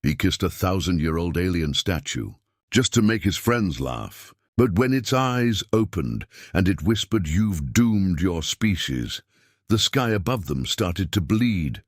He kissed a 1,000-year-old alien statue, just to make his friends laugh. But when its eyes opened and it whispered, "You've doomed your species," the sky above them started to bleed.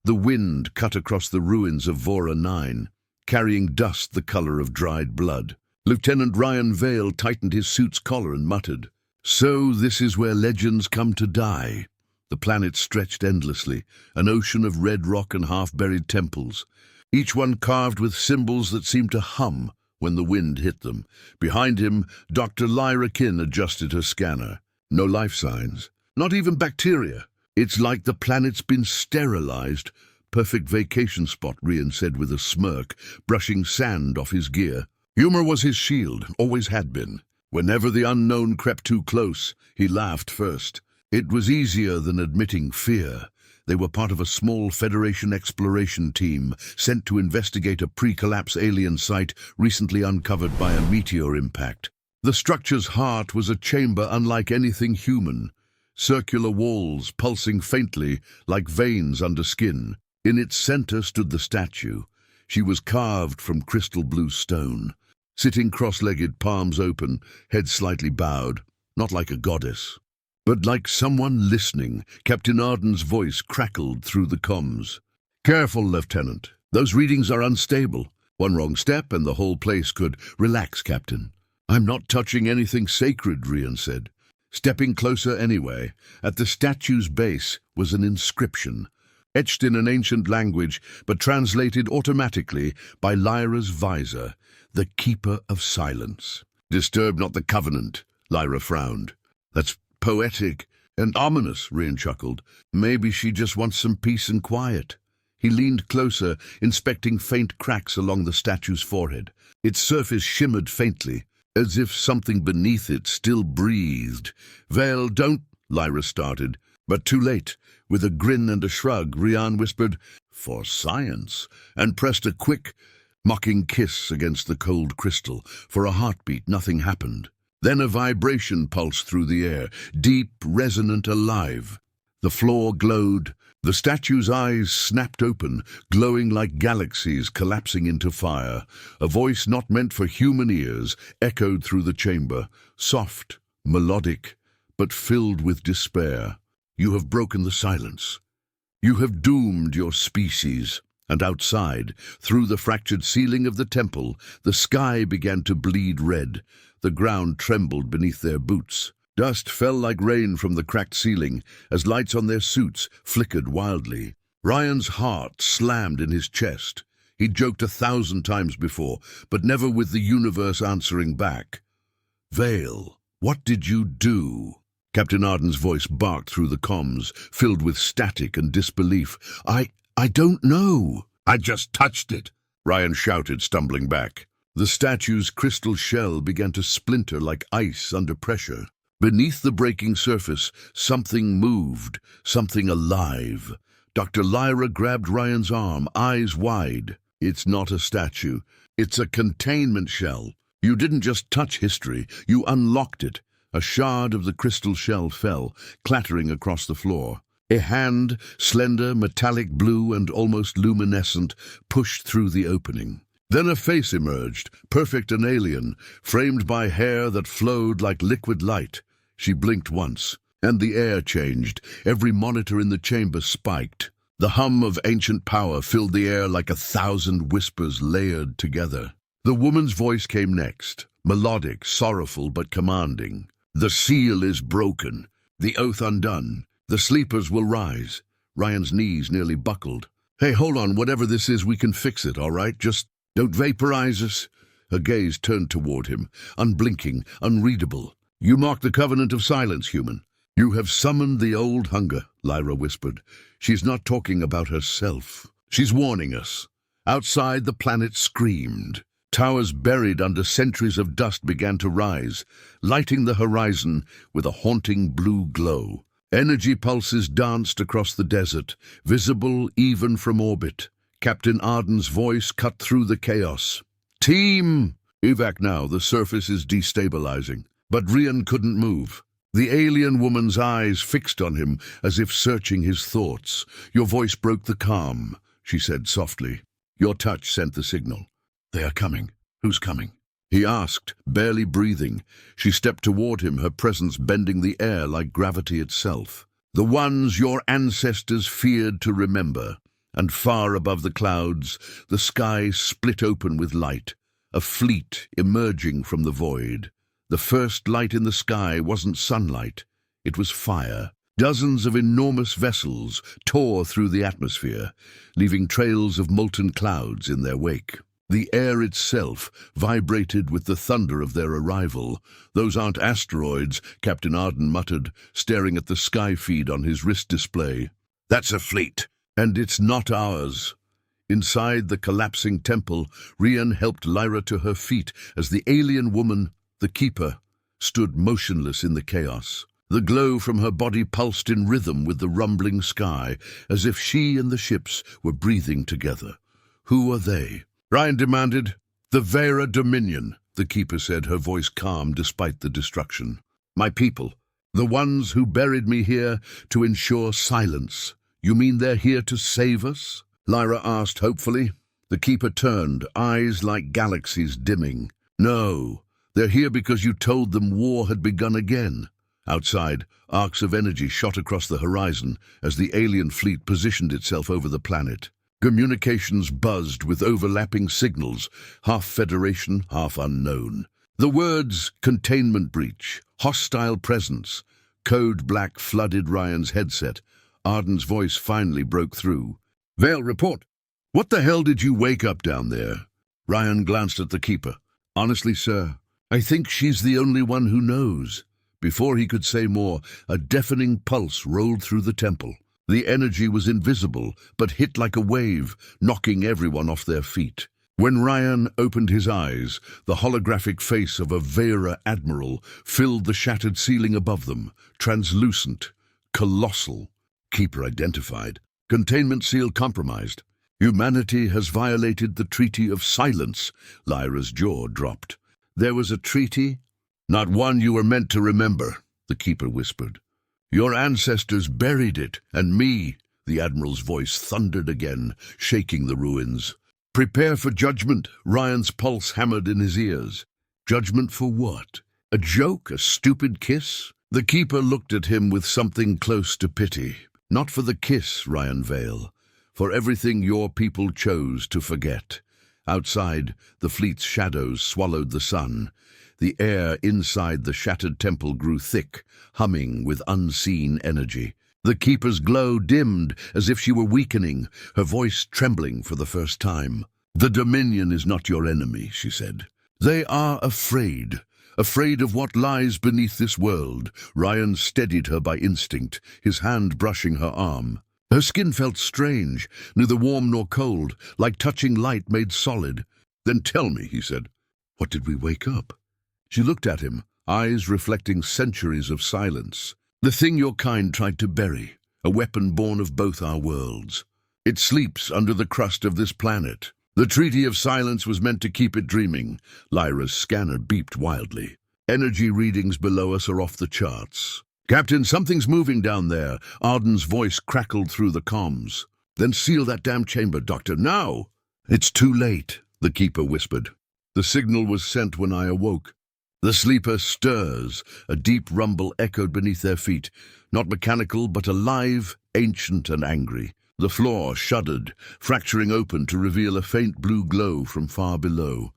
The wind cut across the ruins of Vora 9, carrying dust the color of dried blood. Lieutenant Ryan Vale tightened his suit's collar and muttered, "So this is where legends come to die." The planet stretched endlessly, an ocean of red rock and half-buried temples, each one carved with symbols that seemed to hum when the wind hit them. Behind him, Dr. Lyra Kin adjusted her scanner. No life signs, not even bacteria. "It's like the planet's been sterilized." "Perfect vacation spot," Ryan said with a smirk, brushing sand off his gear. Humor was his shield, always had been. Whenever the unknown crept too close, he laughed first. It was easier than admitting fear. They were part of a small Federation exploration team sent to investigate a pre-collapse alien site recently uncovered by a meteor impact. The structure's heart was a chamber unlike anything human. Circular walls pulsing faintly like veins under skin. In its center stood the statue. She was carved from crystal blue stone, sitting cross-legged, palms open, head slightly bowed, not like a goddess, but like someone listening. Captain Arden's voice crackled through the comms. "Careful, Lieutenant. Those readings are unstable. One wrong step and the whole place could—" "Relax, Captain. I'm not touching anything sacred," Ryan said. Stepping closer anyway, at the statue's base was an inscription, etched in an ancient language but translated automatically by Lyra's visor, "The Keeper of Silence." "Disturb not the Covenant," Lyra frowned. "That's poetic and ominous," Ryan chuckled. "Maybe she just wants some peace and quiet." He leaned closer, inspecting faint cracks along the statue's forehead. Its surface shimmered faintly, as if something beneath it still breathed. "Vale, don't—" Lyra started, but too late. With a grin and a shrug, Ryan whispered, "For science," and pressed a quick, mocking kiss against the cold crystal. For a heartbeat, nothing happened. Then a vibration pulsed through the air, deep, resonant, alive. The floor glowed. The statue's eyes snapped open, glowing like galaxies collapsing into fire. A voice not meant for human ears echoed through the chamber, soft, melodic, but filled with despair. "You have broken the silence. You have doomed your species." And outside, through the fractured ceiling of the temple, the sky began to bleed red. The ground trembled beneath their boots. Dust fell like rain from the cracked ceiling as lights on their suits flickered wildly. Ryan's heart slammed in his chest. He'd joked 1,000 times before, but never with the universe answering back. "Vale, what did you do?" Captain Arden's voice barked through the comms, filled with static and disbelief. I don't know." "I just touched it," Ryan shouted, stumbling back. The statue's crystal shell began to splinter like ice under pressure. Beneath the breaking surface, something moved, something alive. Dr. Lyra grabbed Ryan's arm, eyes wide. "It's not a statue. It's a containment shell. You didn't just touch history, you unlocked it." A shard of the crystal shell fell, clattering across the floor. A hand, slender, metallic blue and almost luminescent, pushed through the opening. Then a face emerged, perfect and alien, framed by hair that flowed like liquid light. She blinked once, and the air changed. Every monitor in the chamber spiked. The hum of ancient power filled the air like 1,000 whispers layered together. The woman's voice came next, melodic, sorrowful but commanding. "The seal is broken, the oath undone. The sleepers will rise." Ryan's knees nearly buckled. "Hey, hold on, whatever this is, we can fix it, all right? Just don't vaporize us." Her gaze turned toward him, unblinking, unreadable. "You mock the covenant of silence, human. You have summoned the old hunger," Lyra whispered. "She's not talking about herself. She's warning us." Outside, the planet screamed. Towers buried under centuries of dust began to rise, lighting the horizon with a haunting blue glow. Energy pulses danced across the desert, visible even from orbit. Captain Arden's voice cut through the chaos. "Team! Evac now, the surface is destabilizing." But Ryan couldn't move. The alien woman's eyes fixed on him as if searching his thoughts. "Your voice broke the calm," she said softly. Your touch sent the signal. They are coming. Who's coming? He asked, barely breathing. She stepped toward him, her presence bending the air like gravity itself. The ones your ancestors feared to remember. And far above the clouds, the sky split open with light, a fleet emerging from the void. The first light in the sky wasn't sunlight, it was fire. Dozens of enormous vessels tore through the atmosphere, leaving trails of molten clouds in their wake. The air itself vibrated with the thunder of their arrival. Those aren't asteroids, Captain Arden muttered, staring at the sky feed on his wrist display. That's a fleet. And it's not ours. Inside the collapsing temple, Rian helped Lyra to her feet as the alien woman, the Keeper, stood motionless in the chaos. The glow from her body pulsed in rhythm with the rumbling sky, as if she and the ships were breathing together. Who are they? Ryan demanded. The Vera Dominion, the Keeper said, her voice calm despite the destruction. My people, the ones who buried me here to ensure silence. You mean they're here to save us? Lyra asked hopefully. The Keeper turned, eyes like galaxies dimming. No, they're here because you told them war had begun again. Outside, arcs of energy shot across the horizon as the alien fleet positioned itself over the planet. Communications buzzed with overlapping signals, half Federation, half unknown. The words containment breach, hostile presence, code black flooded Ryan's headset. Arden's voice finally broke through. Vale, report. What the hell did you wake up down there? Ryan glanced at the Keeper. Honestly, sir, I think she's the only one who knows. Before he could say more, a deafening pulse rolled through the temple. The energy was invisible, but hit like a wave, knocking everyone off their feet. When Ryan opened his eyes, the holographic face of a Vera admiral filled the shattered ceiling above them, translucent, colossal. Keeper identified. Containment seal compromised. Humanity has violated the Treaty of Silence. Lyra's jaw dropped. There was a treaty? Not one you were meant to remember, the Keeper whispered. Your ancestors buried it, and me, the Admiral's voice thundered again, shaking the ruins. Prepare for judgment, Ryan's pulse hammered in his ears. Judgment for what? A joke, a stupid kiss? The Keeper looked at him with something close to pity. Not for the kiss, Ryan Vale, for everything your people chose to forget. Outside, the fleet's shadows swallowed the sun. The air inside the shattered temple grew thick, humming with unseen energy. The Keeper's glow dimmed as if she were weakening, her voice trembling for the first time. The Dominion is not your enemy, she said. They are afraid of what lies beneath this world. Ryan steadied her by instinct, his hand brushing her arm. Her skin felt strange, neither warm nor cold, like touching light made solid. Then tell me, he said, what did we wake up? She looked at him, eyes reflecting centuries of silence. The thing your kind tried to bury, a weapon born of both our worlds. It sleeps under the crust of this planet. The Treaty of Silence was meant to keep it dreaming. Lyra's scanner beeped wildly. Energy readings below us are off the charts. Captain, something's moving down there. Arden's voice crackled through the comms. Then seal that damn chamber, Doctor, now! It's too late, the Keeper whispered. The signal was sent when I awoke. The sleeper stirs. A deep rumble echoed beneath their feet. Not mechanical, but alive, ancient and angry. The floor shuddered, fracturing open to reveal a faint blue glow from far below.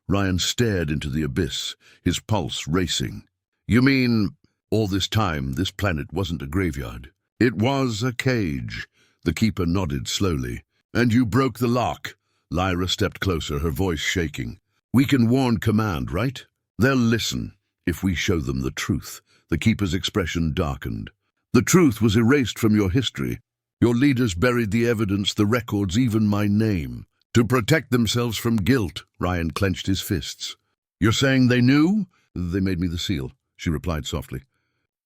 Ryan stared into the abyss, his pulse racing. You mean, all this time this planet wasn't a graveyard? It was a cage. The Keeper nodded slowly. And you broke the lock. Lyra stepped closer, her voice shaking. We can warn command, right? They'll listen, if we show them the truth. The Keeper's expression darkened. The truth was erased from your history. Your leaders buried the evidence, the records, even my name. To protect themselves from guilt, Ryan clenched his fists. You're saying they knew? They made me the seal, she replied softly.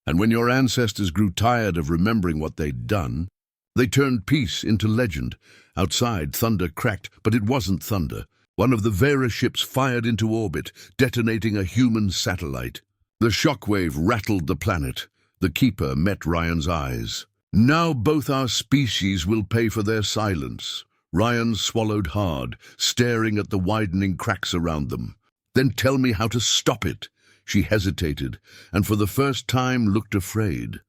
And when your ancestors grew tired of remembering what they'd done, they turned peace into legend. Outside, thunder cracked, but it wasn't thunder. One of the Vera ships fired into orbit, detonating a human satellite. The shockwave rattled the planet. The Keeper met Ryan's eyes. Now both our species will pay for their silence. Ryan swallowed hard, staring at the widening cracks around them. "Then tell me how to stop it." She hesitated, and for the first time looked afraid.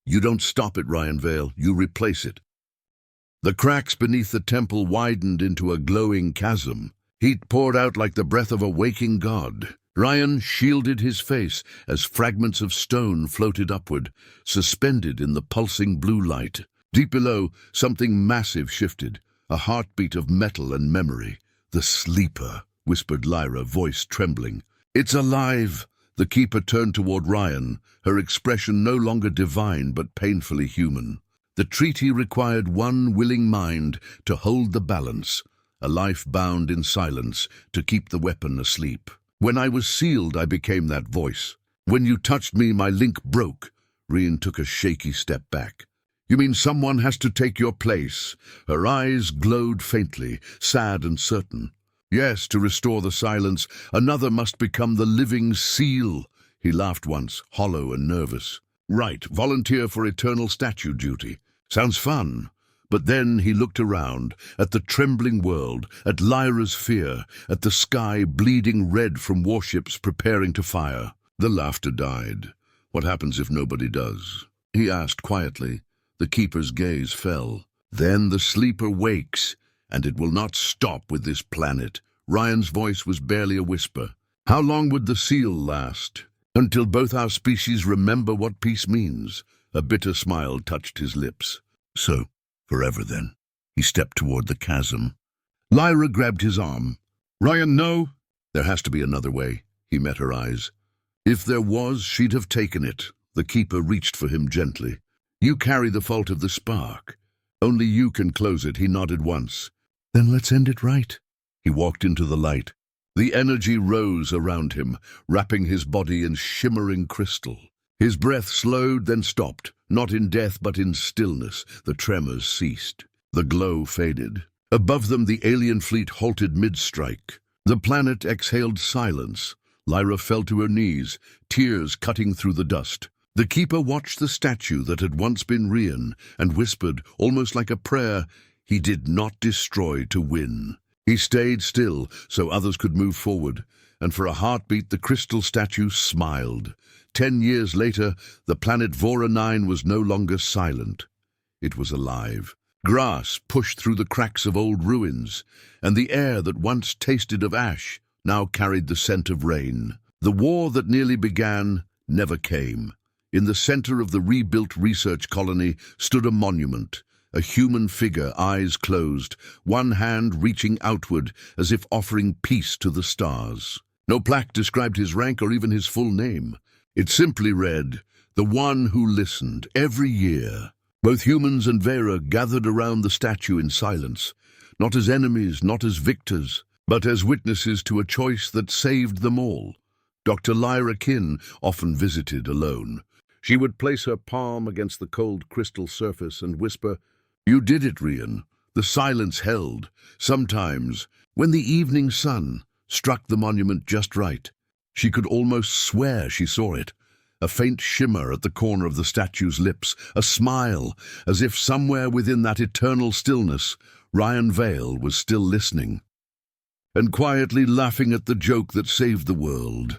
"You don't stop it, Ryan Vale. You replace it." The cracks beneath the temple widened into a glowing chasm. Heat poured out like the breath of a waking god. Ryan shielded his face as fragments of stone floated upward, suspended in the pulsing blue light. Deep below, something massive shifted, a heartbeat of metal and memory. "The sleeper," whispered Lyra, voice trembling. "It's alive." The keeper turned toward Ryan, her expression no longer divine but painfully human. The treaty required one willing mind to hold the balance, a life bound in silence to keep the weapon asleep. "When I was sealed, I became that voice. When you touched me, my link broke." Ryan took a shaky step back. "You mean someone has to take your place?" Her eyes glowed faintly, sad and certain. "Yes, to restore the silence, another must become the living seal." He laughed once, hollow and nervous. "Right, volunteer for eternal statue duty. Sounds fun." But then he looked around, at the trembling world, at Lyra's fear, at the sky bleeding red from warships preparing to fire. The laughter died. "What happens if nobody does?" he asked quietly. The keeper's gaze fell. "Then the sleeper wakes, and it will not stop with this planet." Ryan's voice was barely a whisper. "How long would the seal last?" "Until both our species remember what peace means." A bitter smile touched his lips. "So, forever then." He stepped toward the chasm. Lyra grabbed his arm. "Ryan, no." "There has to be another way." He met her eyes. "If there was, she'd have taken it." The keeper reached for him gently. "You carry the fault of the spark. Only you can close it." He nodded once. "Then let's end it right." He walked into the light. The energy rose around him, wrapping his body in shimmering crystal. His breath slowed, then stopped, not in death but in stillness. The tremors ceased. The glow faded. Above them, the alien fleet halted mid-strike. The planet exhaled silence. Lyra fell to her knees, tears cutting through the dust. The keeper watched the statue that had once been Ryan and whispered, almost like a prayer, "He did not destroy to win." He stayed still so others could move forward, and for a heartbeat the crystal statue smiled. 10 years later, the planet Vora 9 was no longer silent. It was alive. Grass pushed through the cracks of old ruins, and the air that once tasted of ash now carried the scent of rain. The war that nearly began never came. In the center of the rebuilt research colony stood a monument, a human figure, eyes closed, one hand reaching outward as if offering peace to the stars. No plaque described his rank or even his full name. It simply read, "The One Who Listened." Every year, both humans and Vera gathered around the statue in silence, not as enemies, not as victors, but as witnesses to a choice that saved them all. Dr. Lyra Kin often visited alone. She would place her palm against the cold crystal surface and whisper, "You did it, Ryan." The silence held. Sometimes, when the evening sun struck the monument just right, she could almost swear she saw it. A faint shimmer at the corner of the statue's lips, a smile, as if somewhere within that eternal stillness, Ryan Vale was still listening and quietly laughing at the joke that saved the world.